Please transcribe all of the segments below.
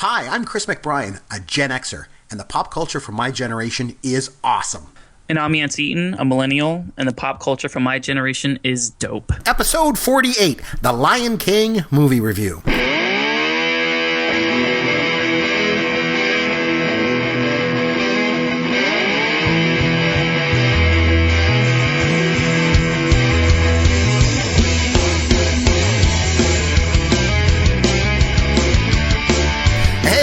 Hi, I'm Chris McBrien, a Gen Xer, and the pop culture from my generation is awesome. And I'm Yancy Eaton, a millennial, and the pop culture from my generation is dope. Episode 48, The Lion King Movie Review.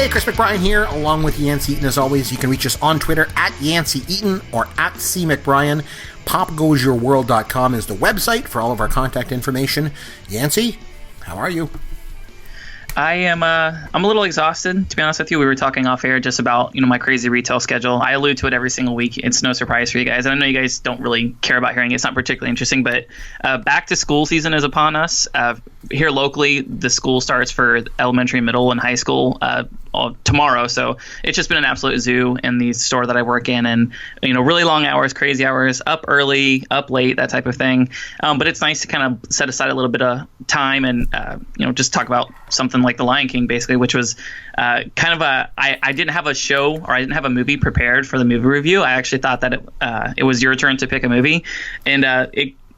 Chris McBrien here, along with Yancy Eaton. As always, you can reach us on Twitter at Yancy Eaton or at C McBrien. PopGoesYourWorld.com is the website for all of our contact information. Yancy, how are you? I'm a little exhausted, to be honest with you. We were talking off air just about, my crazy retail schedule. I allude to it every single week. It's no surprise for you guys. And I know you guys don't really care about hearing it. It's not particularly interesting, but back to school season is upon us. Here locally, the school starts for elementary, middle, and high school tomorrow. So it's just been an absolute zoo in the store that I work in, and really long hours, crazy hours, up early, up late, that type of thing. But it's nice to kind of set aside a little bit of time and just talk about something like The Lion King, basically, which was I didn't have a show, or I didn't have a movie prepared for the movie review. I actually thought that it was your turn to pick a movie, and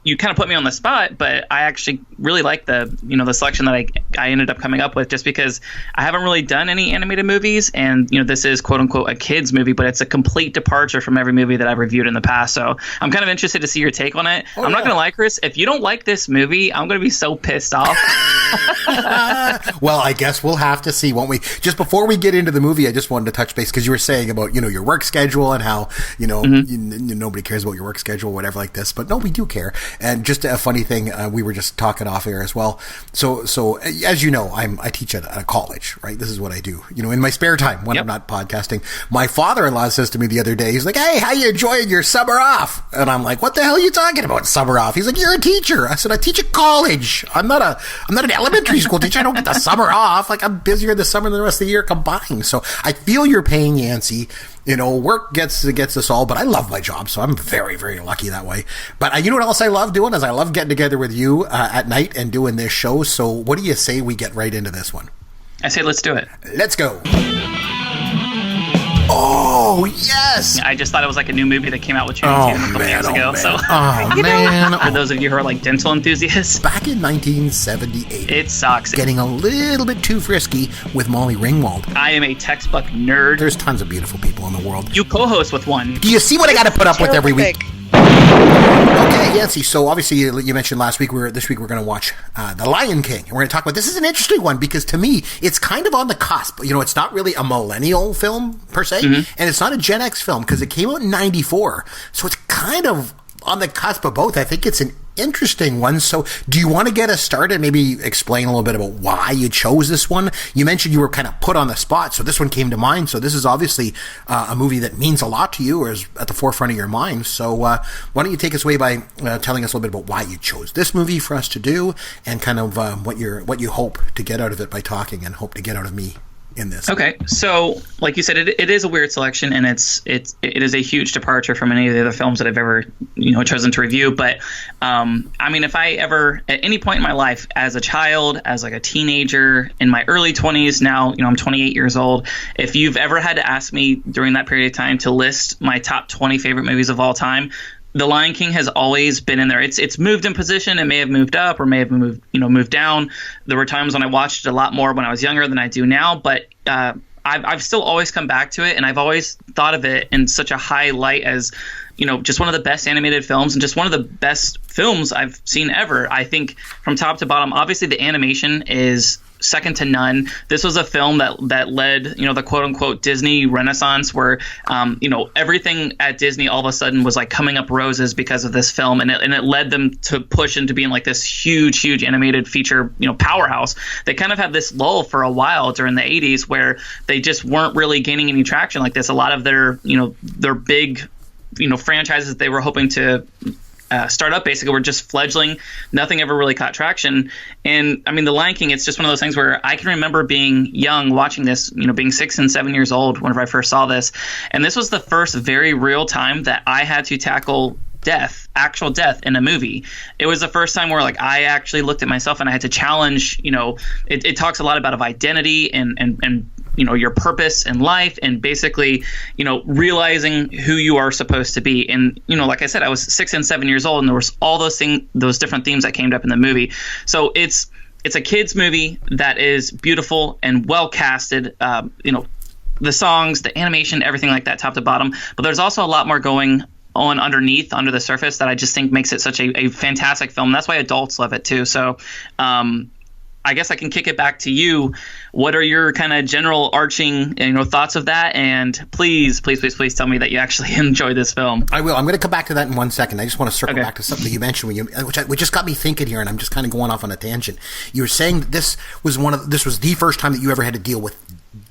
you kind of put me on the spot, but I actually really like the selection that I ended up coming up with, just because I haven't really done any animated movies, and this is quote unquote a kids movie, but it's a complete departure from every movie that I've reviewed in the past. So I'm kind of interested to see your take on it. I'm not going to lie, Chris, if you don't like this movie, I'm going to be so pissed off. Well, I guess we'll have to see, won't we? Just before we get into the movie, I just wanted to touch base because you were saying about your work schedule and how nobody cares about your work schedule, whatever like this, but no, we do care. And just a funny thing, we were just talking off air as well. So as you know, I teach at a college, right? This is what I do, in my spare time when I'm not podcasting. My father-in-law says to me the other day, he's like, "Hey, how you enjoying your summer off?" And I'm like, "What the hell are you talking about, summer off?" He's like, "You're a teacher." I said, "I teach at college. I'm not an elementary school teacher. I don't get the summer off. Like, I'm busier this summer than the rest of the year combined." So I feel your pain, Yancy. Work gets us all, but I love my job, so I'm very, very lucky that way. But you know what else I love doing is I love getting together with you at night and doing this show. So what do you say we get right into this one? I say let's do it. Let's go. Oh, yes! I just thought it was like a new movie that came out with Channing Tatum a couple years ago. So, for those of you who are like dental enthusiasts, back in 1978, it sucks. Getting a little bit too frisky with Molly Ringwald. I am a textbook nerd. There's tons of beautiful people in the world. You co-host with one. Do you see what I got to put up with every week? Okay, Yancy, so obviously you mentioned last week, this week we're going to watch The Lion King. And we're going to talk about, this is an interesting one because to me, it's kind of on the cusp. It's not really a millennial film per se, and it's not a Gen X film because it came out in 94. So it's kind of on the cusp of both. I think it's an interesting one. So do you want to get us started? Maybe explain a little bit about why you chose this one. You mentioned you were kind of put on the spot, so this one came to mind. So this is obviously a movie that means a lot to you or is at the forefront of your mind. So why don't you take us away by telling us a little bit about why you chose this movie for us to do and kind of what you hope to get out of it by talking and hope to get out of me in this. Okay, so like you said, it is a weird selection, and it is a huge departure from any of the other films that I've ever chosen to review. But if I ever at any point in my life, as a child, as like a teenager, in my early 20s, now I'm 28 years old. If you've ever had to ask me during that period of time to list my top 20 favorite movies of all time, The Lion King has always been in there. It's moved in position. It may have moved up or may have moved down. There were times when I watched it a lot more when I was younger than I do now, but I've still always come back to it, and I've always thought of it in such a high light as just one of the best animated films and just one of the best films I've seen ever. I think from top to bottom, obviously the animation is second to none. This was a film that led, the quote unquote Disney Renaissance, where, everything at Disney all of a sudden was like coming up roses because of this film. And it led them to push into being like this huge animated feature, powerhouse. They kind of had this lull for a while during the 80s where they just weren't really gaining any traction like this. A lot of their big, franchises that they were hoping to start up basically were just fledgling. Nothing ever really caught traction. And The Lion King, it's just one of those things where I can remember being young watching this, being 6 and 7 years old whenever I first saw this. And this was the first very real time that I had to tackle actual death in a movie. It was the first time where like I actually looked at myself and I had to challenge, it talks a lot about of identity and your purpose in life, and basically, realizing who you are supposed to be. And, like I said, I was 6 and 7 years old, and there was all those different themes that came up in the movie. So it's a kid's movie that is beautiful and well casted. The songs, the animation, everything like that, top to bottom. But there's also a lot more going on under the surface that I just think makes it such a fantastic film. That's why adults love it too. So I guess I can kick it back to you. What are your kind of general arching thoughts of that? And please tell me that you actually enjoy this film. I will. I'm going to come back to that in 1 second. I just want to circle back to something that you mentioned, which just got me thinking here, and I'm just kind of going off on a tangent. You were saying that this was the first time that you ever had to deal with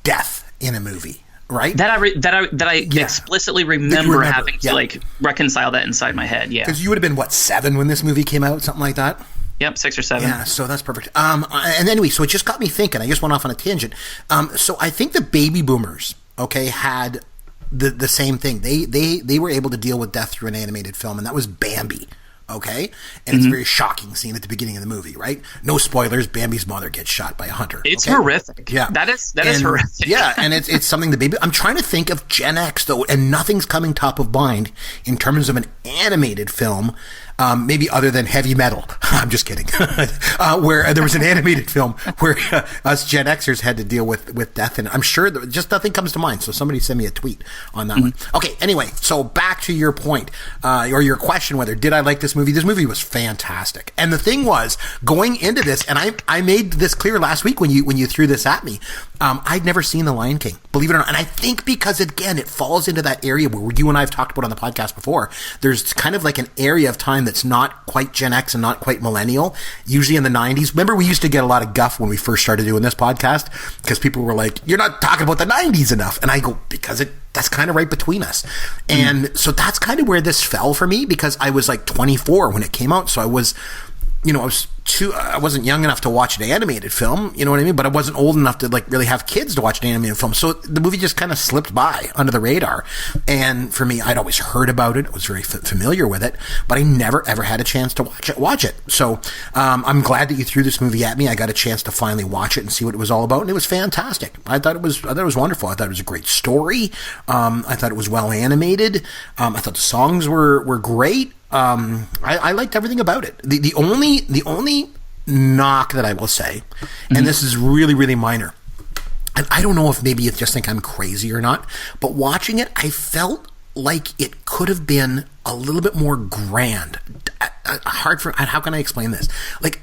death in a movie. Right? That I explicitly remember having to reconcile that inside my head. Yeah. Because you would have been 7 when this movie came out, something like that. Yep, 6 or 7. Yeah, so that's perfect. And anyway, so it just got me thinking. I just went off on a tangent. So I think the baby boomers, had the same thing. They were able to deal with death through an animated film, and that was Bambi. Okay? And it's a very shocking scene at the beginning of the movie, right? No spoilers, Bambi's mother gets shot by a hunter. It's horrific. Yeah. That is horrific. Yeah, and it's something I'm trying to think of Gen X, though, and nothing's coming top of mind in terms of an animated film, maybe other than Heavy Metal. I'm just kidding. Where there was an animated film where us Gen Xers had to deal with death, and I'm sure that just nothing comes to mind, so somebody send me a tweet on that one. Okay, anyway, so back to your point, or your question, whether did I like this movie? This movie was fantastic. And the thing was, going into this, and I made this clear last week when you threw this at me, I'd never seen The Lion King, believe it or not. And I think because, again, it falls into that area where you and I have talked about on the podcast before. There's kind of like an area of time that's not quite Gen X and not quite millennial, usually in the 90s. Remember, we used to get a lot of guff when we first started doing this podcast because people were like, you're not talking about the 90s enough. And I go, because that's kind of right between us. And so that's kind of where this fell for me, because I was 24 when it came out. So I was, I wasn't young enough to watch an animated film, you know what I mean? But I wasn't old enough to really have kids to watch an animated film. So the movie just kind of slipped by under the radar. And for me, I'd always heard about it. I was very familiar with it, but I never ever had a chance to watch it. So I'm glad that you threw this movie at me. I got a chance to finally watch it and see what it was all about. And it was fantastic. I thought it was wonderful. I thought it was a great story. I thought it was well animated. I thought the songs were great. I liked everything about it. The only knock that I will say, and this is really, really minor, and I don't know if maybe you just think I'm crazy or not, but watching it, I felt like it could have been a little bit more grand. How can I explain this?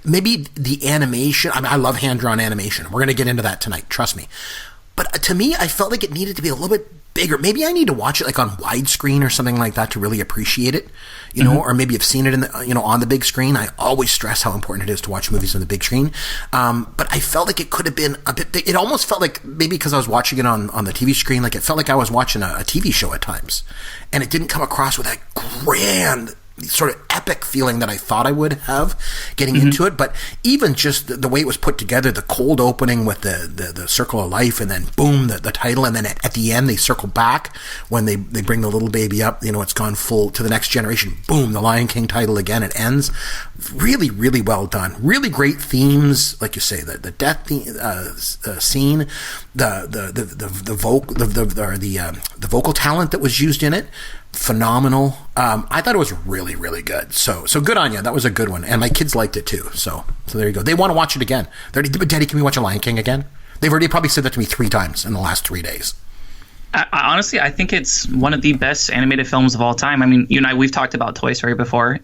Maybe the animation, I love hand-drawn animation. We're going to get into that tonight, trust me. But to me, I felt like it needed to be a little bit bigger. Maybe I need to watch it on widescreen or something like that to really appreciate it, or maybe I've seen it in the, on the big screen. I always stress how important it is to watch movies on the big screen. But I felt like it could have been a bit big. It almost felt like, maybe because I was watching it on the TV screen, it felt like I was watching a TV show at times, and it didn't come across with that grand, sort of epic feeling that I thought I would have getting into it. But even just the way it was put together, the cold opening with the circle of life, and then boom, the title, and then at the end they circle back when they bring the little baby up, it's gone full to the next generation, boom, the Lion King title again, it ends. Really, really well done. Really great themes, like you say, the death scene, the vocal talent that was used in it, phenomenal. I thought it was really, really good. So good on you. That was a good one, and my kids liked it too. So there you go. They want to watch it again. Daddy, can we watch a Lion King again? They've already probably said that to me 3 times in the last 3 days. Honestly, I think it's one of the best animated films of all time. I mean, you and I, we've talked about Toy Story before.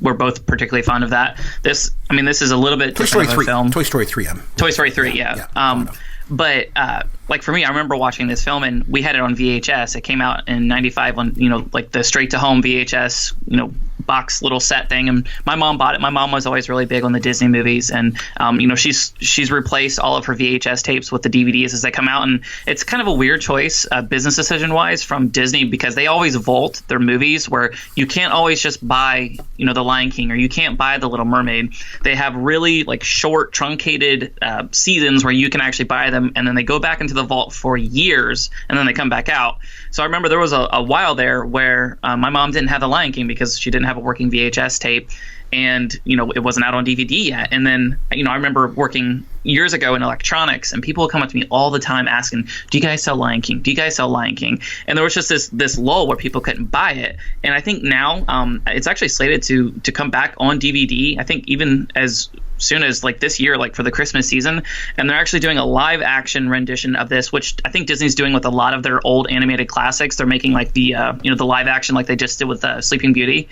We're both particularly fond of that. This is a little bit different of a film. Toy Story 3. Toy Story 3, yeah. But for me, I remember watching this film, and we had it on VHS. It came out in '95 on the straight to home VHS box little set thing, and my mom bought it. My mom was always really big on the Disney movies, and she's replaced all of her VHS tapes with the DVDs as they come out. And it's kind of a weird choice, business decision wise, from Disney, because they always vault their movies, where you can't always just buy The Lion King, or you can't buy The Little Mermaid. They have really short, truncated seasons where you can actually buy them, and then they go back into the vault for years, and then they come back out. So I remember there was a while there where my mom didn't have The Lion King because she didn't have a working VHS tape, and it wasn't out on DVD yet. And then I remember working years ago in electronics, and people would come up to me all the time asking, do you guys sell Lion King? Do you guys sell Lion King? And there was just this lull where people couldn't buy it. And I think now it's actually slated to come back on DVD. I think even as soon as like this year, like for the Christmas season. And they're actually doing a live action rendition of this, which I think Disney's doing with a lot of their old animated classics. They're making like the the live action like they just did with Sleeping Beauty.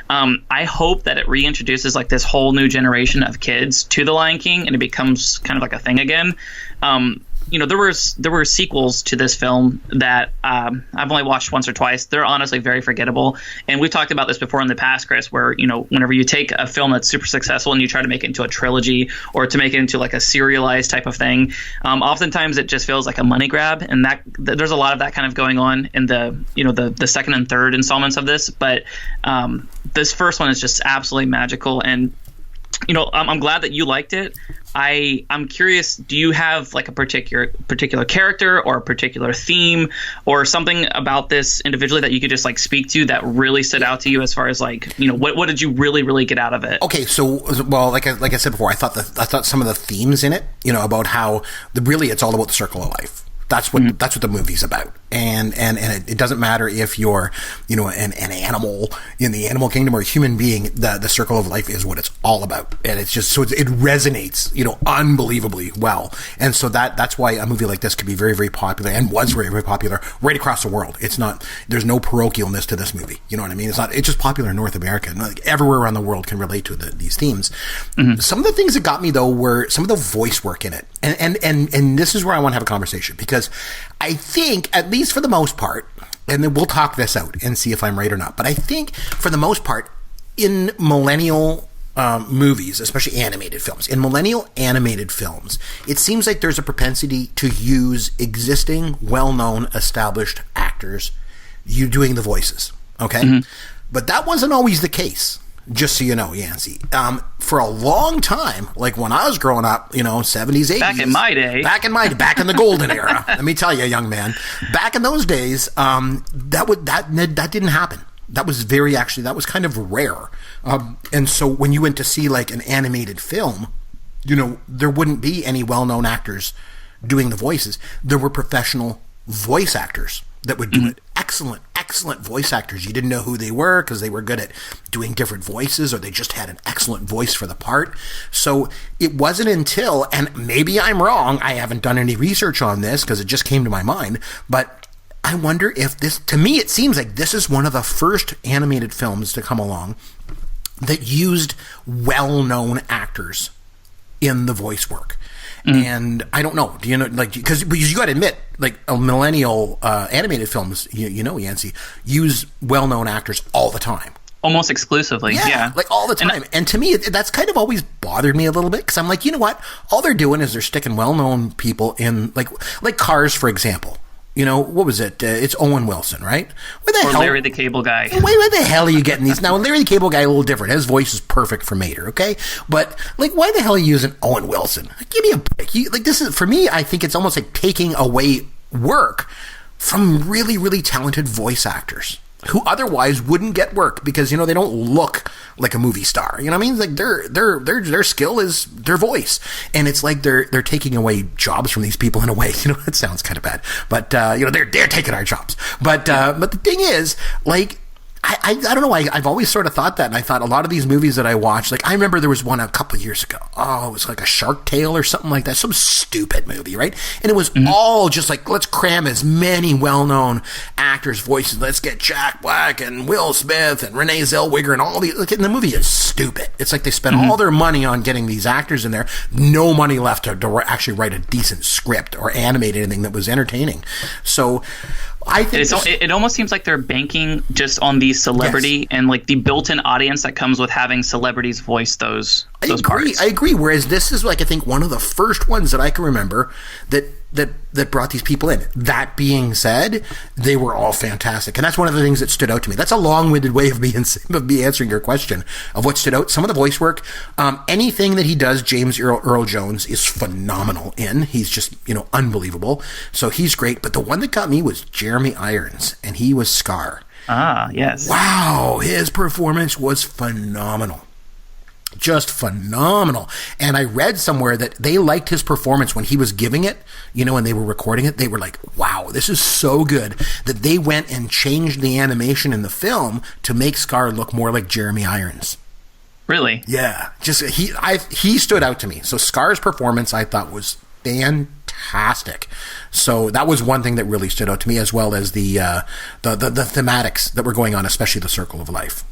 I hope that it reintroduces like this whole new generation of kids to The Lion King, and it becomes kind of like a thing again. There were sequels to this film that I've only watched once or twice. They're honestly very forgettable. And we've talked about this before in the past, Chris, where, whenever you take a film that's super successful and you try to make it into a trilogy or to make it into like a serialized type of thing, oftentimes it just feels like a money grab. And there's a lot of that kind of going on in the second and third installments of this. But this first one is just absolutely magical. And I'm glad that you liked it. I'm curious, do you have like a particular character or a particular theme or something about this individually that you could just like speak to that really stood out to you as far as like, what did you really, really get out of it? Okay. So, well, like I said before, I thought some of the themes in it, about how really it's all about the circle of life. That's what the movie's about, and it doesn't matter if you're an animal in the animal kingdom or a human being. The circle of life is what it's all about, and it's just so it resonates unbelievably well, and so that's why a movie like this could be very, very popular and was very, very popular right across the world. There's no parochialness to this movie. You know what I mean? It's just popular in North America, and like everywhere around the world can relate to these themes. Mm-hmm. Some of the things that got me though were some of the voice work in it, and this is where I want to have a conversation because I think, at least for the most part, and then we'll talk this out and see if I'm right or not, but I think for the most part, in millennial movies, especially animated films, it seems like there's a propensity to use existing, well-known, established actors, you doing the voices, okay? Mm-hmm. But that wasn't always the case. Just so you know, Yancy, for a long time, like when I was growing up, 70s, 80s. Back in my day. Back in the golden era. Let me tell you, young man. Back in those days, that didn't happen. That was kind of rare. And so when you went to see like an animated film, there wouldn't be any well-known actors doing the voices. There were professional voice actors that would do it. Excellent voice actors. You didn't know who they were because they were good at doing different voices, or they just had an excellent voice for the part. So it wasn't until, and maybe I'm wrong, I haven't done any research on this because it just came to my mind, but I wonder if this, to me it seems like this is one of the first animated films to come along that used well-known actors in the voice work. And I don't know. Do you know? Because you got to admit, like a millennial animated films, Yancy, use well-known actors all the time, almost exclusively. Yeah, like all the time. And to me, that's kind of always bothered me a little bit because I'm like, you know what? All they're doing is they're sticking well-known people in, like Cars, for example. What was it? It's Owen Wilson, right? Or Larry the Cable Guy. Where the hell are you getting these? Now, Larry the Cable Guy, a little different. His voice is perfect for Mater, okay? But, why the hell are you using Owen Wilson? Give me a break. This is, for me, I think it's almost like taking away work from really, really talented voice actors who otherwise wouldn't get work because, they don't look like a movie star. You know what I mean? Like their skill is their voice. And it's like they're taking away jobs from these people in a way. It sounds kind of bad. But they're taking our jobs. But the thing is, like, I don't know. I've always sort of thought that, and I thought a lot of these movies that I watched, like I remember there was one a couple of years ago. Oh, it was like a Shark Tale or something like that. Some stupid movie, right? And it was all just like, let's cram as many well-known actors' voices. Let's get Jack Black and Will Smith and Renee Zellweger and all these. Like, and the movie is stupid. It's like they spent all their money on getting these actors in there. No money left to actually write a decent script or animate anything that was entertaining. So I think it almost seems like they're banking just on the celebrity and like the built-in audience that comes with having celebrities voice those parts. I agree. Whereas this is like, I think, one of the first ones that I can remember that that brought these people in. That being said, they were all fantastic, and that's one of the things that stood out to me. That's a long-winded way of me answering your question of what stood out. Some of the voice work, anything that he does, James Earl Jones is phenomenal in. He's just unbelievable. So he's great. But the one that got me was Jeremy Irons, and he was Scar. Ah, yes. Wow, his performance was phenomenal. Just phenomenal. And I read somewhere that they liked his performance when he was giving it, when they were recording it. They were like, wow, this is so good, that they went and changed the animation in the film to make Scar look more like Jeremy Irons. Really? Yeah. Just he stood out to me. So Scar's performance I thought was fantastic. So that was one thing that really stood out to me, as well as the thematics that were going on, especially the Circle of Life.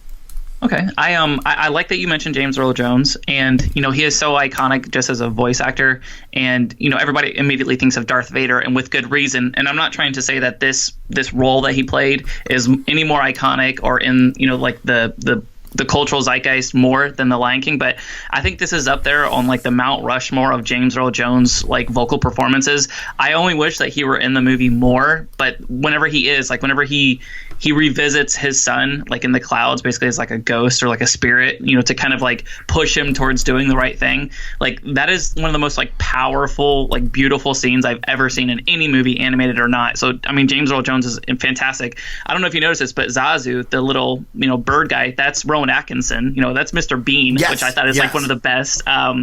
Okay. I like that you mentioned James Earl Jones, and he is so iconic just as a voice actor, and everybody immediately thinks of Darth Vader, and with good reason. And I'm not trying to say that this role that he played is any more iconic or in like the cultural zeitgeist more than The Lion King, but I think this is up there on like the Mount Rushmore of James Earl Jones like vocal performances. I only wish that he were in the movie more, but whenever he is, like whenever he revisits his son like in the clouds, basically as like a ghost or like a spirit, to kind of like push him towards doing the right thing. Like that is one of the most like powerful, like beautiful scenes I've ever seen in any movie, animated or not. So I mean, James Earl Jones is fantastic. I don't know if you noticed this, but Zazu, the little bird guy, that's Rowan Atkinson. That's Mr. Bean, yes, which I thought is like one of the best. I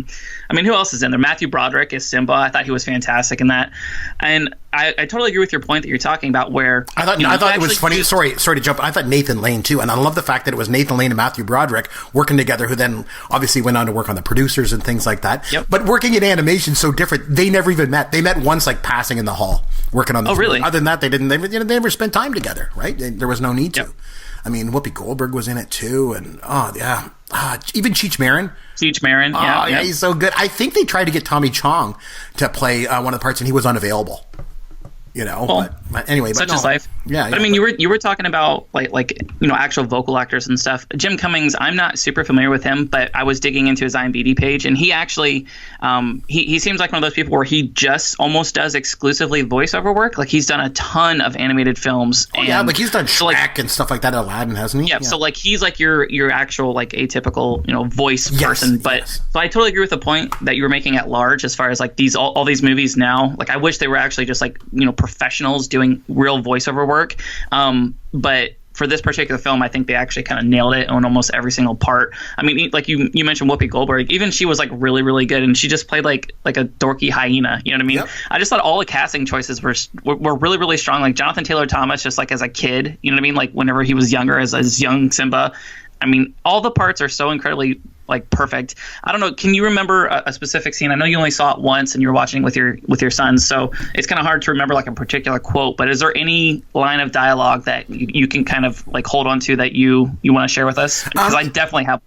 mean, who else is in there? Matthew Broderick is Simba. I thought he was fantastic in that. And I totally agree with your point that you're talking about, where I thought it was funny. Sorry to jump. I thought Nathan Lane too, and I love the fact that it was Nathan Lane and Matthew Broderick working together, who then obviously went on to work on the producers and things like that. Yep. But working in animation so different. They never even met. They met once, like passing in the hall, working on. Oh, really? Other than that, they didn't. They never spent time together. Right? There was no need to. Yep. I mean, Whoopi Goldberg was in it too, and even Cheech Marin. Yeah, he's so good. I think they tried to get Tommy Chong to play one of the parts, and he was unavailable. But anyway, such is life. Yeah, but I mean, you were talking about like actual vocal actors and stuff. Jim Cummings, I'm not super familiar with him, but I was digging into his IMDb page, and he actually he seems like one of those people where he just almost does exclusively voiceover work. Like he's done a ton of animated films. Like he's done Shrek and stuff like that. Aladdin, hasn't he? Yeah. So like he's like your actual like atypical voice person. But so I totally agree with the point that you were making at large, as far as like these all these movies now. Like I wish they were actually just like professionals doing real voiceover work. But for this particular film, I think they actually kind of nailed it on almost every single part. I mean, like you mentioned Whoopi Goldberg, even she was like really, really good, and she just played like a dorky hyena. You know what I mean? Yep. I just thought all the casting choices were really, really strong. Like Jonathan Taylor Thomas, just like as a kid, you know what I mean? Like whenever he was younger, as young Simba. I mean, all the parts are so incredibly like perfect. I don't know. Can you remember a specific scene? I know you only saw it once and you were watching with your sons, so it's kind of hard to remember like a particular quote. But is there any line of dialogue that you can kind of like hold on to that you want to share with us? Because I definitely have.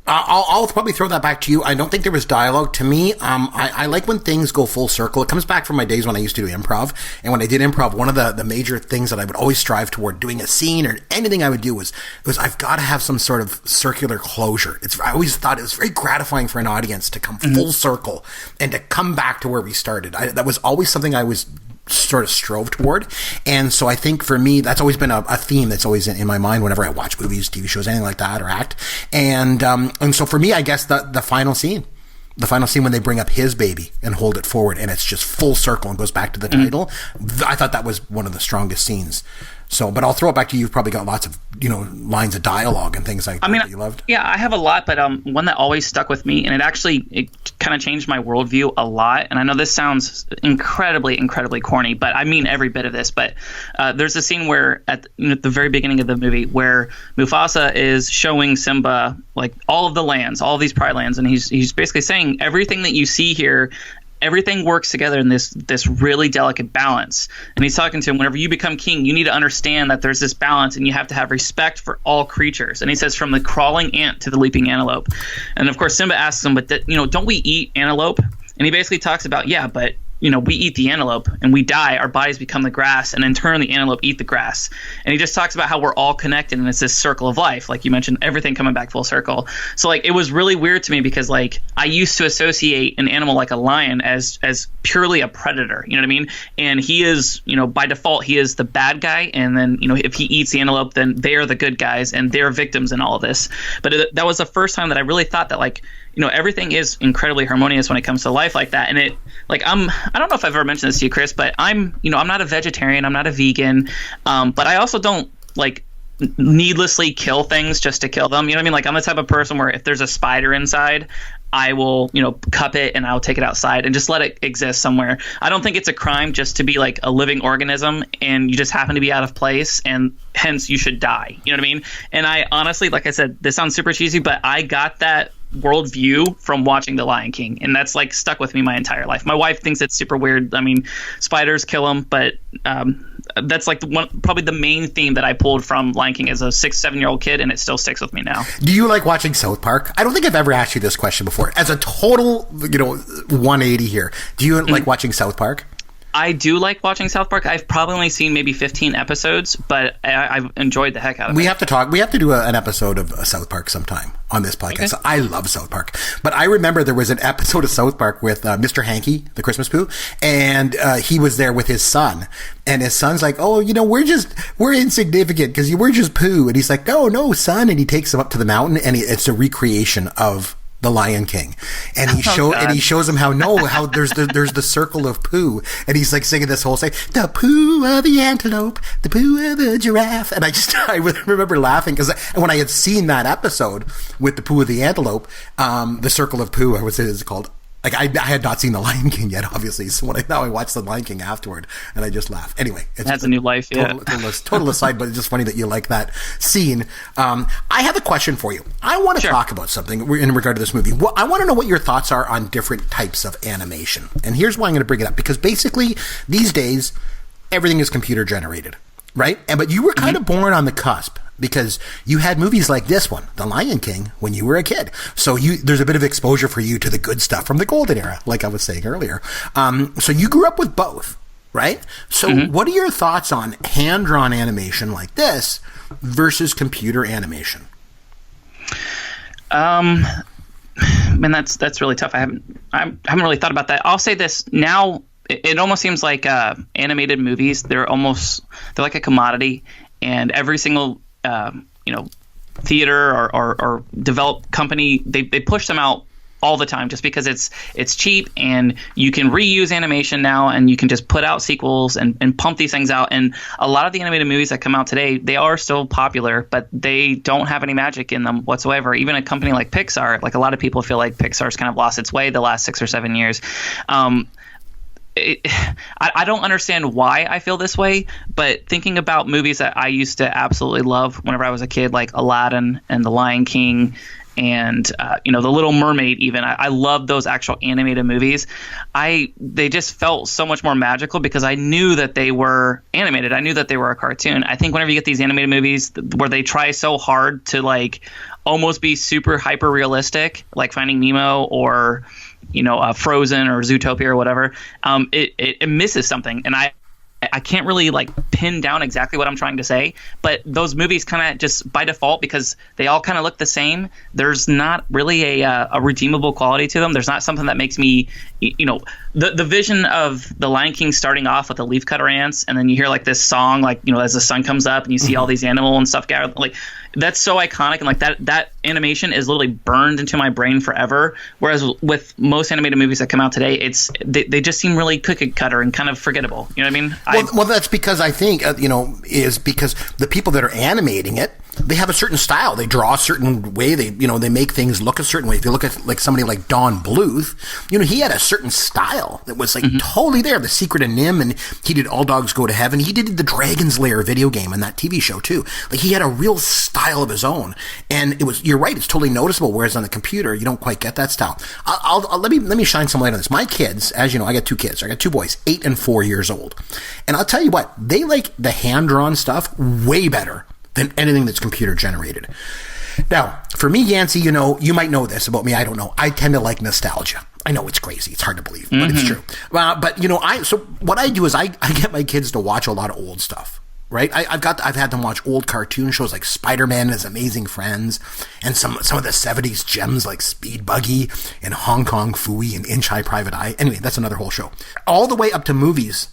I'll probably throw that back to you. I don't think there was dialogue. To me, I like when things go full circle. It comes back from my days when I used to do improv. And when I did improv, one of the major things that I would always strive toward doing a scene or anything I would do was I've got to have some sort of circular closure. I always thought it was very gratifying for an audience to come full circle and to come back to where we started. That was always something I was sort of strove toward. And so I think for me, that's always been a theme that's always in my mind whenever I watch movies, TV shows, anything like that, or act. And so for me, I guess the final scene when they bring up his baby and hold it forward and it's just full circle and goes back to the title, I thought that was one of the strongest scenes. So, but I'll throw it back to you. You've probably got lots of, lines of dialogue and things like that that you loved. Yeah, I have a lot, but one that always stuck with me, and it kind of changed my worldview a lot. And I know this sounds incredibly, incredibly corny, but I mean every bit of this. But there's a scene where at the very beginning of the movie where Mufasa is showing Simba like all of the lands, all of these pride lands, and he's basically saying everything that you see here, everything works together in this really delicate balance. And he's talking to him, whenever you become king, you need to understand that there's this balance and you have to have respect for all creatures. And he says, from the crawling ant to the leaping antelope. And of course, Simba asks him, but don't we eat antelope? And he basically talks about, yeah, but we eat the antelope and we die, our bodies become the grass, and in turn the antelope eat the grass. And he just talks about how we're all connected and it's this circle of life, like you mentioned, everything coming back full circle. So like it was really weird to me because like I used to associate an animal like a lion as purely a predator, you know what I mean? And he is, by default he is the bad guy, and then if he eats the antelope, then they are the good guys and they're victims in all of this. But that was the first time that I really thought that like everything is incredibly harmonious when it comes to life like that. And I don't know if I've ever mentioned this to you, Chris, but I'm not a vegetarian, I'm not a vegan, but I also don't like needlessly kill things just to kill them. You know what I mean? Like I'm the type of person where if there's a spider inside, I will, cup it and I'll take it outside and just let it exist somewhere. I don't think it's a crime just to be like a living organism and you just happen to be out of place and hence you should die. You know what I mean? And I honestly, like I said, this sounds super cheesy, but I got that worldview from watching The Lion King, and that's like stuck with me my entire life. My wife thinks it's super weird. I mean, spiders kill them, but that's like probably the main theme that I pulled from Lion King as a 6-7-year-old kid, and it still sticks with me now. Do you like watching South Park? I don't think I've ever asked you this question before. As a total, 180 here, do you like watching South Park? I do like watching South Park. I've probably only seen maybe 15 episodes, but I've enjoyed the heck out of it. We have to talk. We have to do an episode of South Park sometime on this podcast. Okay. I love South Park. But I remember there was an episode of South Park with Mr. Hanky, the Christmas Pooh, and he was there with his son. And his son's like, oh, we're insignificant because we're just Pooh. And he's like, oh, no, son. And he takes him up to the mountain, and it's a recreation of The Lion King, and he shows him how there's the circle of Pooh, and he's like singing this whole thing, the Pooh of the antelope, the Pooh of the giraffe, and I remember laughing because when I had seen that episode with the Pooh of the antelope, the circle of Pooh, what is it called? Like I had not seen The Lion King yet, obviously. So now I watched The Lion King afterward, and I just laugh. Anyway, it has a new life. Total aside, but it's just funny that you like that scene. I have a question for you. I want to talk about something in regard to this movie. I want to know what your thoughts are on different types of animation, and here's why I'm going to bring it up, because basically these days everything is computer generated, right? But you were kind of born on the cusp, because you had movies like this one, The Lion King, when you were a kid. So there's a bit of exposure for you to the good stuff from the golden era, like I was saying earlier. So you grew up with both, right? So what are your thoughts on hand-drawn animation like this versus computer animation? Man, that's really tough. I haven't really thought about that. I'll say this now. It almost seems like animated movies. They're like a commodity, and every single theater or developed company, they push them out all the time just because it's cheap, and you can reuse animation now, and you can just put out sequels and pump these things out. And a lot of the animated movies that come out today, they are still popular, but they don't have any magic in them whatsoever. Even a company like Pixar, like a lot of people feel like Pixar's kind of lost its way the last 6 or 7 years. I don't understand why I feel this way, but thinking about movies that I used to absolutely love whenever I was a kid, like Aladdin and The Lion King and The Little Mermaid, even I love those actual animated movies. They just felt so much more magical because I knew that they were animated. I knew that they were a cartoon. I think whenever you get these animated movies where they try so hard to like almost be super hyper realistic, like Finding Nemo or Frozen or Zootopia or whatever, it misses something. And I can't really like pin down exactly what I'm trying to say, but those movies kind of just by default, because they all kind of look the same, there's not really a redeemable quality to them. There's not something that makes me, the vision of The Lion King starting off with the leafcutter ants, and then you hear like this song, like, as the sun comes up and you see all these animal and stuff gathered, like that's so iconic, and like that animation is literally burned into my brain forever. Whereas with most animated movies that come out today, they just seem really cookie cutter and kind of forgettable. You know what I mean? Well, that's because I think is because the people that are animating it, they have a certain style. They draw a certain way. They make things look a certain way. If you look at like somebody like Don Bluth, he had a certain style that was like totally there. The Secret of Nim, and he did All Dogs Go to Heaven. He did the Dragon's Lair video game and that TV show too. Like he had a real style of his own, and you're right. It's totally noticeable. Whereas on the computer, you don't quite get that style. Let me shine some light on this. My kids, as you know, I got 2 kids. I got 2 boys, 8 and 4 years old, and I'll tell you what, they like the hand drawn stuff way better than anything that's computer generated. Now, for me, Yancy, you might know this about me. I don't know. I tend to like nostalgia. I know it's crazy. It's hard to believe, but it's true. But you know, so what I do is I get my kids to watch a lot of old stuff. Right, I've had them watch old cartoon shows like Spider-Man and His Amazing Friends, and some of the '70s gems like Speed Buggy and Hong Kong Phooey and Inch High Private Eye. Anyway, that's another whole show. All the way up to movies.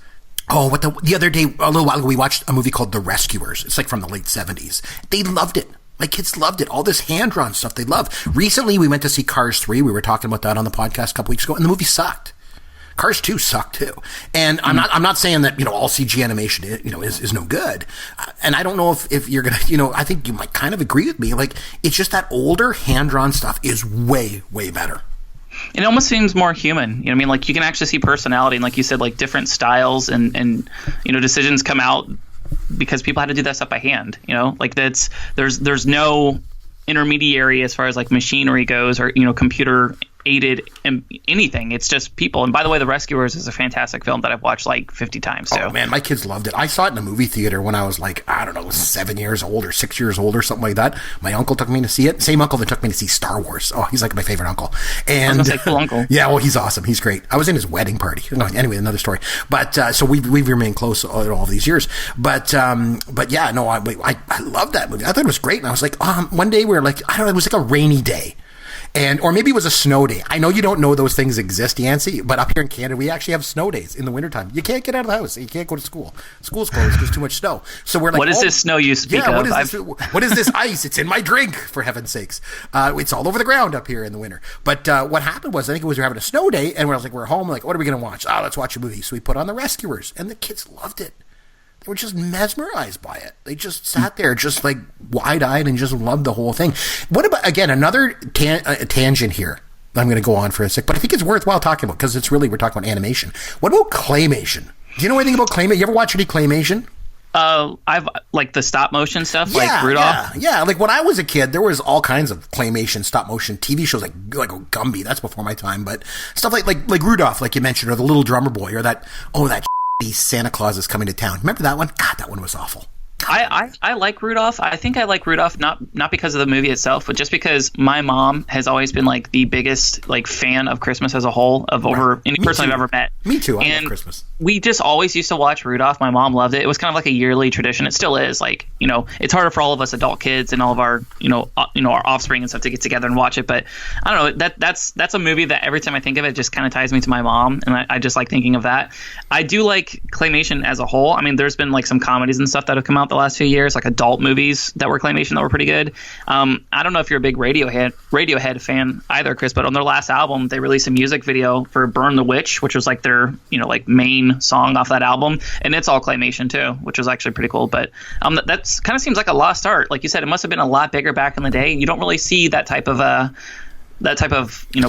Oh, the other day, a little while ago, we watched a movie called The Rescuers. It's like from the late '70s. They loved it. My kids loved it. All this hand-drawn stuff they love. Recently, we went to see Cars 3. We were talking about that on the podcast a couple weeks ago, and the movie sucked. Cars 2 sucked too. And I'm not saying that, you know, all CG animation, you know, is no good. And I don't know if you're going to, you know, I think you might kind of agree with me. Like, it's just that older hand-drawn stuff is way, way better. It almost seems more human. You know what I mean? Like, you can actually see personality and, like you said, like different styles and you know, decisions come out because people had to do that stuff by hand, you know? Like, there's no intermediary as far as like machinery goes, or, you know, computer aided anything. It's just people. And by the way, The Rescuers is a fantastic film that I've watched like 50 times too. Oh man, my kids loved it. I saw it in a movie theater when I was like, I don't know, 7 years old or 6 years old or something like that. My uncle took me to see it. Same uncle that took me to see Star Wars. Oh, he's like my favorite uncle. And I was gonna say, cool uncle. Yeah, well, he's awesome. He's great. I was in his wedding party. No, anyway, another story. But so we've remained close all these years. But yeah, no, I love that movie. I thought it was great. And I was like, one day we were like, I don't know, it was like a rainy day. Or maybe it was a snow day. I know you don't know those things exist, Yancy, but up here in Canada, we actually have snow days in the wintertime. You can't get out of the house. You can't go to school. School's closed. There's too much snow. So we're like, what is this snow you speak of? What is this ice? It's in my drink, for heaven's sakes. It's all over the ground up here in the winter. But what happened was, I think it was we were having a snow day, and we're home, like, what are we going to watch? Let's watch a movie. So we put on The Rescuers, and the kids loved it. They were just mesmerized by it. They just sat there just like wide-eyed and just loved the whole thing. What about, again, another tangent here I'm going to go on for a sec, but I think it's worthwhile talking about because we're talking about animation. What about claymation? Do you know anything about claymation? You ever watch any claymation? I've like the stop motion stuff, like Rudolph. Yeah. Like when I was a kid, there was all kinds of claymation, stop motion TV shows, like Gumby. That's before my time, but stuff like Rudolph, like you mentioned, or the Little Drummer Boy, or that Santa Claus is Coming to Town. Remember that one? God, that one was awful. I like Rudolph. I think I like Rudolph not because of the movie itself, but just because my mom has always been like the biggest like fan of Christmas as a whole of over any person I've ever met. Me too. I love Christmas. We just always used to watch Rudolph. My mom loved it. It was kind of like a yearly tradition. It still is. Like, you know, it's harder for all of us adult kids and all of our our offspring and stuff to get together and watch it. But I don't know. That's a movie that every time I think of it, just kind of ties me to my mom, and I just like thinking of that. I do like claymation as a whole. I mean, there's been like some comedies and stuff that have come out the last few years, like adult movies that were claymation that were pretty good. I don't know if you're a big Radiohead fan either, Chris, but on their last album, they released a music video for Burn the Witch, which was like their, like main song off that album. And it's all claymation too, which was actually pretty cool. But that's kind of seems like a lost art. Like you said, it must have been a lot bigger back in the day. You don't really see that type of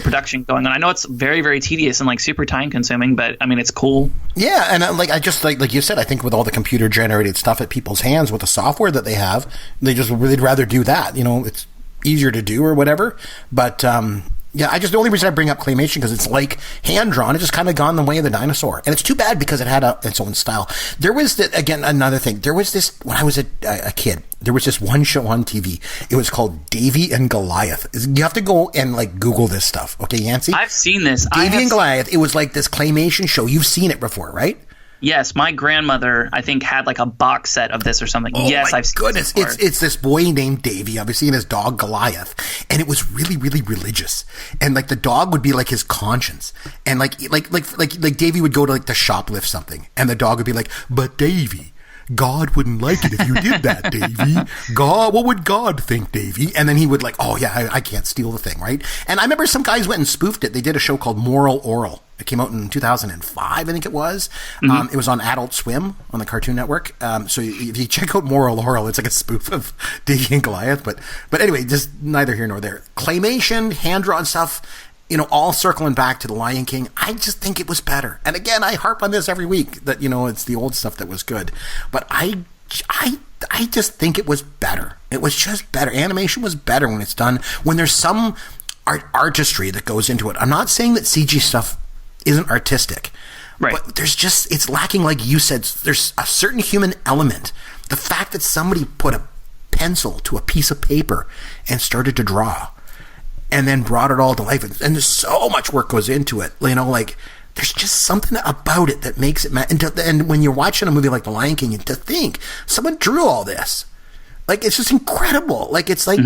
production going on. I know it's very, very tedious and like super time consuming, but I mean, it's cool. Yeah. And I just like you said, I think with all the computer generated stuff at people's hands with the software that they have, they'd rather do that. It's easier to do or whatever. But, yeah, the only reason I bring up claymation because it's like hand drawn. It's just kind of gone the way of the dinosaur, and it's too bad because it had its own style. There was another thing. There was this when I was a kid. There was this one show on TV. It was called Davy and Goliath. You have to go and like Google this stuff, okay, Yancy? I've seen this. Davy and Goliath. It was like this claymation show. You've seen it before, right? Yes, my grandmother, I think, had like a box set of this or something. Oh, yes, my I've seen goodness. It's this boy named Davy, obviously, and his dog Goliath. And it was really, really religious. And like the dog would be like his conscience. And like Davy would go to like to shoplift something. And the dog would be like, but Davy, God wouldn't like it if you did that, Davy. God, what would God think, Davy? And then he would like, oh yeah, I can't steal the thing, right? And I remember some guys went and spoofed it. They did a show called Moral Oral. It came out in 2005, I think it was. Mm-hmm. It was on Adult Swim on the Cartoon Network. So if you check out Moral Oral, it's like a spoof of Davy and Goliath. But anyway, just neither here nor there. Claymation, hand-drawn stuff, all circling back to The Lion King. I just think it was better. And again, I harp on this every week that, it's the old stuff that was good. But I just think it was better. It was just better. Animation was better when it's done. When there's some artistry that goes into it. I'm not saying that CG stuff isn't artistic. Right. But it's lacking, like you said, there's a certain human element. The fact that somebody put a pencil to a piece of paper and started to draw. and then brought it all to life. And there's so much work goes into it. You know, like there's just something about it that makes it. And when you're watching a movie like The Lion King, to think someone drew all this. Like, it's just incredible. Like, it's like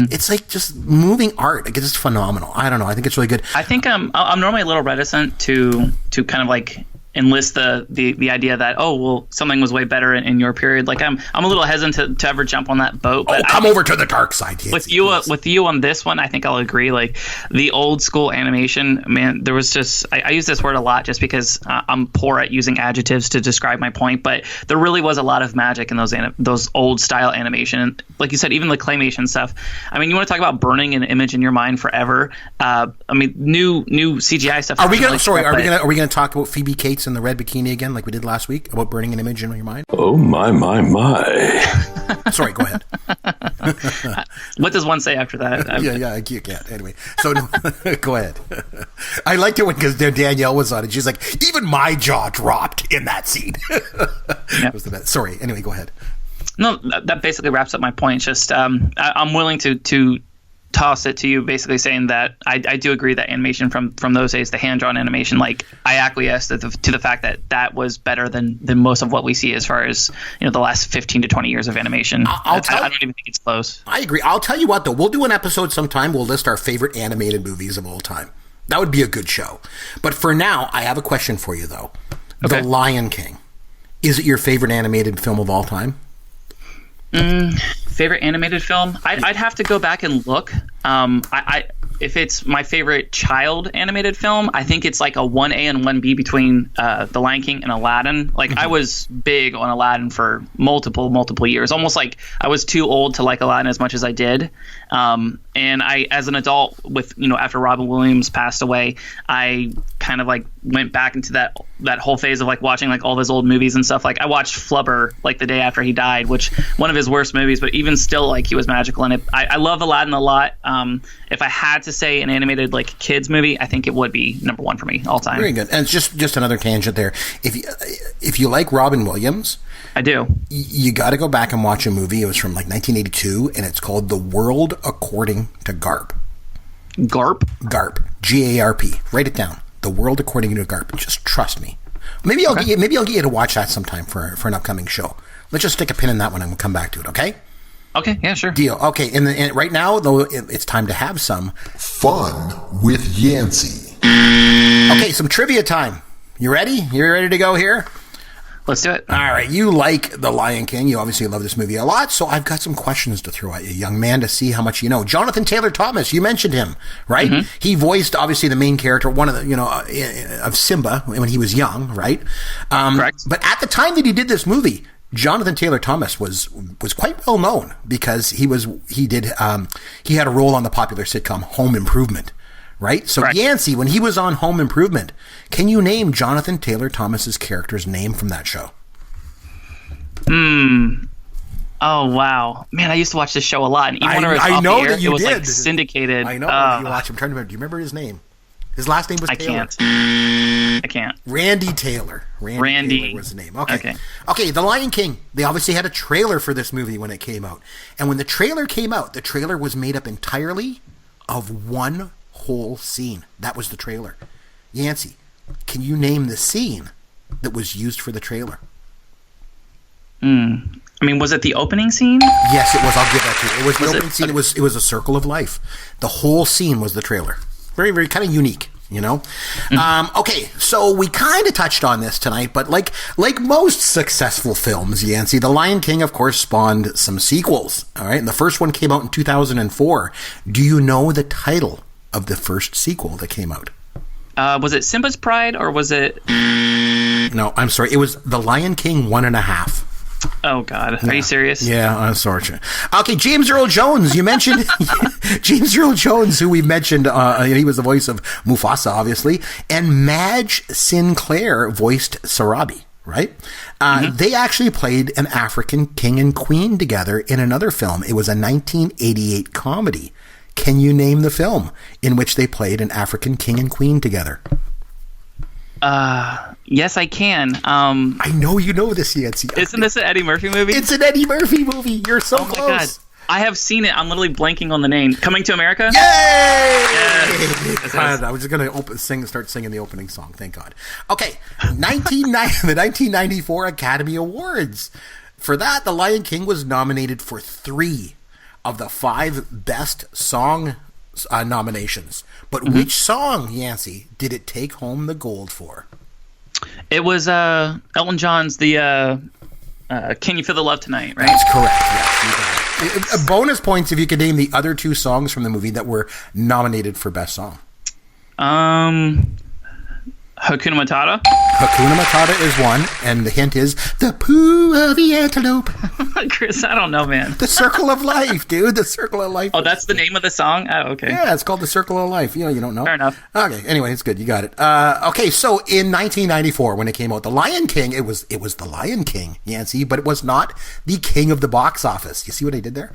just moving art. Like, it's just phenomenal. I don't know. I think it's really good. I think I'm normally a little reticent to kind of like enlist the idea that, oh, well, something was way better in your period. Like, I'm a little hesitant to ever jump on that boat. But come over to the dark side. Yes, with you on this one, I think I'll agree. Like, the old school animation, man, there was just I use this word a lot just because I'm poor at using adjectives to describe my point, but there really was a lot of magic in those old style animation. And like you said, even the claymation stuff. I mean, you want to talk about burning an image in your mind forever. I mean, new CGI stuff. Are we gonna talk about Phoebe Cates in the red bikini again, like we did last week, about burning an image in your mind? Oh my. Sorry, go ahead. What does one say after that? You can't. Anyway, so no, go ahead. I liked it because Danielle was on it. She's like, even my jaw dropped in that scene. Yep. Sorry. Anyway, go ahead. No, that basically wraps up my point. It's just I'm willing to toss it to you, basically saying that I do agree that animation from those days, the hand-drawn animation, like I acquiesce to the fact that was better than most of what we see as far as, you know, the last 15 to 20 years of animation. I don't even think it's close. I agree. I'll tell you what, though. We'll do an episode sometime. We'll list our favorite animated movies of all time. That would be a good show. But for now, I have a question for you, though. Okay. The Lion King. Is it your favorite animated film of all time? Favorite animated film? I'd have to go back and look. If it's my favorite child animated film, I think it's like a 1A and 1B between The Lion King and Aladdin. Like, I was big on Aladdin for multiple years. Almost like I was too old to like Aladdin as much as I did. And I, as an adult, with, you know, after Robin Williams passed away, I kind of like went back into that whole phase of like watching like all of his old movies and stuff. Like, I watched Flubber like the day after he died, which one of his worst movies, but even still, like, he was magical in it. I love Aladdin a lot. If I had to say an animated like kids movie, I think it would be number one for me all time. Very good. And it's just another tangent there. If you like Robin Williams, I do. You got to go back and watch a movie. It was from like 1982, and it's called The World According to Garp. Garp? Garp. G-A-R-P. Write it down. The World According to Garp. Just trust me. Maybe I'll get you to watch that sometime for an upcoming show. Let's just stick a pin in that one and we'll come back to it, okay? Okay, yeah, sure. Deal. Okay, and right now, though, it's time to have some fun with Yancy. Okay, some trivia time. You ready? You ready to go here? Let's do it. All right, you like The Lion King. You obviously love this movie a lot, so I've got some questions to throw at you, young man, to see how much you know. Jonathan Taylor Thomas, you mentioned him, right? Mm-hmm. He voiced, obviously, the main character, one of the, of Simba when he was young, right? Correct. But at the time that he did this movie, Jonathan Taylor Thomas was quite well known because he had a role on the popular sitcom Home Improvement, right? So, correct. Yancy, when he was on Home Improvement, can you name Jonathan Taylor Thomas's character's name from that show? Oh, wow. Man, I used to watch this show a lot. And even when I know that it was like syndicated. I know that you watch. I'm trying to remember. Do you remember his name? His last name was Taylor. I can't. Randy Taylor. Randy Taylor was the name. Okay, The Lion King. They obviously had a trailer for this movie when it came out. And when the trailer came out, the trailer was made up entirely of one whole scene. That was the trailer. Yancy, can you name the scene that was used for the trailer? I mean, was it the opening scene? Yes, it was. I'll give that to you. It was the opening scene. It was a circle of life. The whole scene was the trailer. Very, very kind of unique, you know? Mm-hmm. Okay, so we kind of touched on this tonight, but like most successful films, Yancy, The Lion King, of course, spawned some sequels, all right? And the first one came out in 2004. Do you know the title of the first sequel that came out? Was it Simba's Pride, or was it... No, I'm sorry. It was The Lion King 1.5. Oh, God. Are you serious? Yeah, I'm sorry. Okay, James Earl Jones. You mentioned James Earl Jones, who we mentioned. He was the voice of Mufasa, obviously. And Madge Sinclair voiced Sarabi, right? Mm-hmm. They actually played an African king and queen together in another film. It was a 1988 comedy. Can you name the film in which they played an African king and queen together? Yes, I can. I know you know this, Yancy. Isn't this an Eddie Murphy movie? It's an Eddie Murphy movie. You're so close. My God. I have seen it. I'm literally blanking on the name. Coming to America? Yay! Yes. God, I was just going to start singing the opening song. Thank God. Okay, the 1994 Academy Awards. For that, The Lion King was nominated for 3 of the 5 best song nominations. But which song, Yancy, did it take home the gold for? It was Elton John's Can You Feel the Love Tonight, right? That's correct, yes. You got it. Bonus points if you could name the other 2 songs from the movie that were nominated for Best Song. Hakuna Matata. Hakuna Matata is one, and the hint is the poo of the antelope. Chris, I don't know, man. The Circle of Life, dude. The Circle of Life. Oh, that's the name of the song? Oh, okay. Yeah, it's called The Circle of Life. You don't know. Fair enough. Okay, anyway, it's good. You got it. Okay, so in 1994, when it came out, The Lion King, it was The Lion King, Yancy, but it was not the king of the box office. You see what I did there?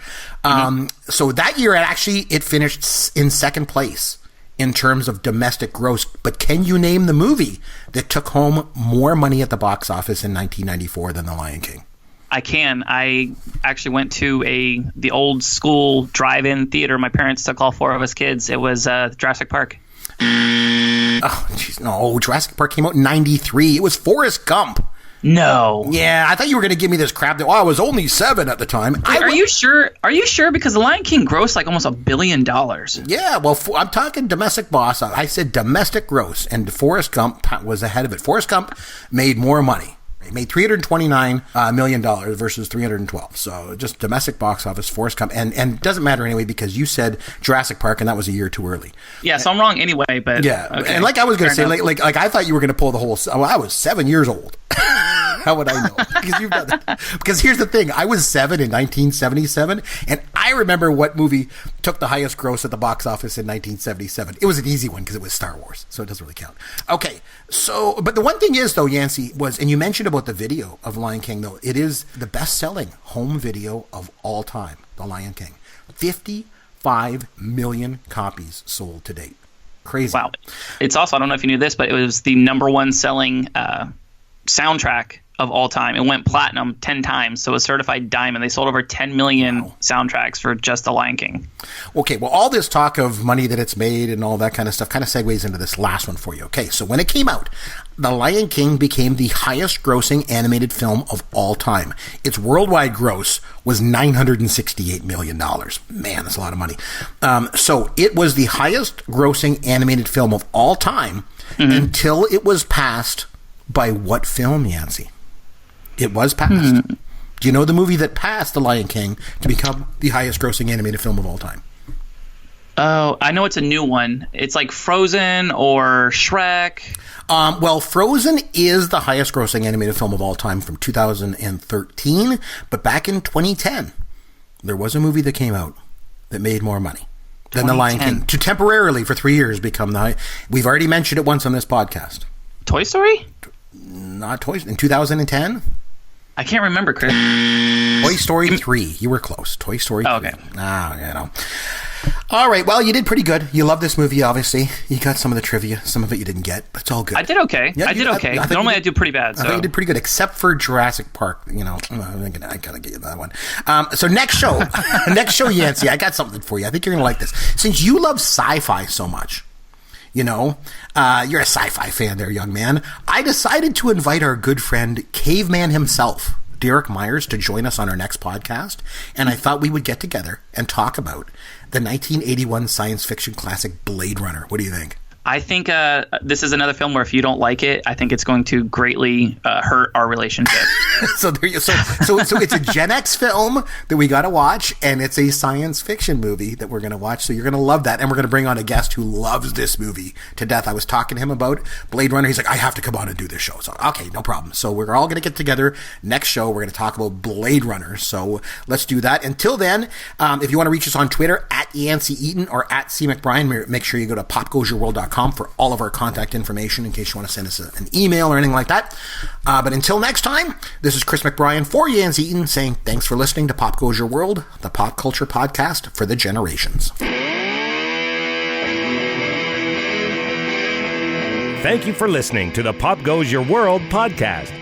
So that year, it finished in second place in terms of domestic gross. But can you name the movie that took home more money at the box office in 1994 than The Lion King? I can. I actually went to the old school drive-in theater. My parents took all 4 of us kids. It was Jurassic Park. Oh, jeez, no. Jurassic Park came out in 93. It was Forrest Gump. No. Yeah, I thought you were going to give me this crap that, I was only 7 at the time. Wait, are you sure? Are you sure? Because The Lion King grossed like almost $1 billion. Yeah, well, I'm talking domestic boss. I said domestic gross, and Forrest Gump was ahead of it. Forrest Gump made more money. It made $329 million versus $312. So just domestic box office, Forrest Gump. And it doesn't matter anyway because you said Jurassic Park, and that was a year too early. Yeah, so I'm wrong anyway. But yeah, okay. And like I was going to say, like I thought you were going to pull the whole. Well, I was 7 years old. How would I know? Because you've done that. Because here's the thing: I was 7 in 1977, and I remember what movie took the highest gross at the box office in 1977. It was an easy one because it was Star Wars, so it doesn't really count. Okay, so but the one thing is though, Yancy, was, and you mentioned about the video of Lion King, though, it is the best-selling home video of all time. The Lion King, 55 million copies sold to date. Crazy. Wow. It's also, I don't know if you knew this, but it was the #1 selling soundtrack of all time. It went platinum 10 times, so it was certified diamond. They sold over 10 million soundtracks for just The Lion King. Okay, well, all this talk of money that it's made and all that kind of stuff kind of segues into this last one for you. Okay, so when it came out, The Lion King became the highest grossing animated film of all time. Its worldwide gross was $968 million. Man, that's a lot of money. So it was the highest grossing animated film of all time until it was passed by what film, Yancy? It was passed. Do you know the movie that passed The Lion King to become the highest grossing animated film of all time? Oh, I know it's a new one. It's like Frozen or Shrek. Well, Frozen is the highest grossing animated film of all time from 2013. But back in 2010, there was a movie that came out that made more money than The Lion King. To temporarily, for 3 years, become the high. We've already mentioned it once on this podcast. Toy Story? Not Toy Story. In 2010? I can't remember, Chris. Toy Story 3. You were close. Toy Story 3. Oh, okay. All right. Well, you did pretty good. You love this movie, obviously. You got some of the trivia. Some of it you didn't get, but it's all good. I did okay. Yeah, I did okay. Normally I do pretty bad. So. I think you did pretty good, except for Jurassic Park. I gotta get you that one. So next show, Yancy, I got something for you. I think you're gonna like this. Since you love sci-fi so much, you're a sci-fi fan there, young man. I decided to invite our good friend, Caveman himself, Derek Myers, to join us on our next podcast. And I thought we would get together and talk about the 1981 science fiction classic Blade Runner. What do you think? I think this is another film where if you don't like it, I think it's going to greatly hurt our relationship. So it's a Gen X film that we got to watch, and it's a science fiction movie that we're going to watch. So you're going to love that, and we're going to bring on a guest who loves this movie to death. I was talking to him about Blade Runner. He's like, I have to come on and do this show. So okay, no problem. So we're all going to get together next show. We're going to talk about Blade Runner. So let's do that. Until then, if you want to reach us on Twitter at Yancy Eaton or at C McBrien, make sure you go to popgoesyourworld.com for all of our contact information in case you want to send us an email or anything like that. But until next time, this is Chris McBrien for Yancy Eaton saying thanks for listening to Pop Goes Your World, the pop culture podcast for the generations. Thank you for listening to the Pop Goes Your World podcast.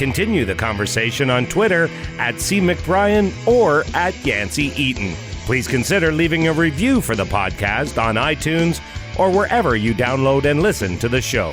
continue the conversation on Twitter at @CMcBrien or at Yancy Eaton. Please consider leaving a review for the podcast on iTunes or wherever you download and listen to the show.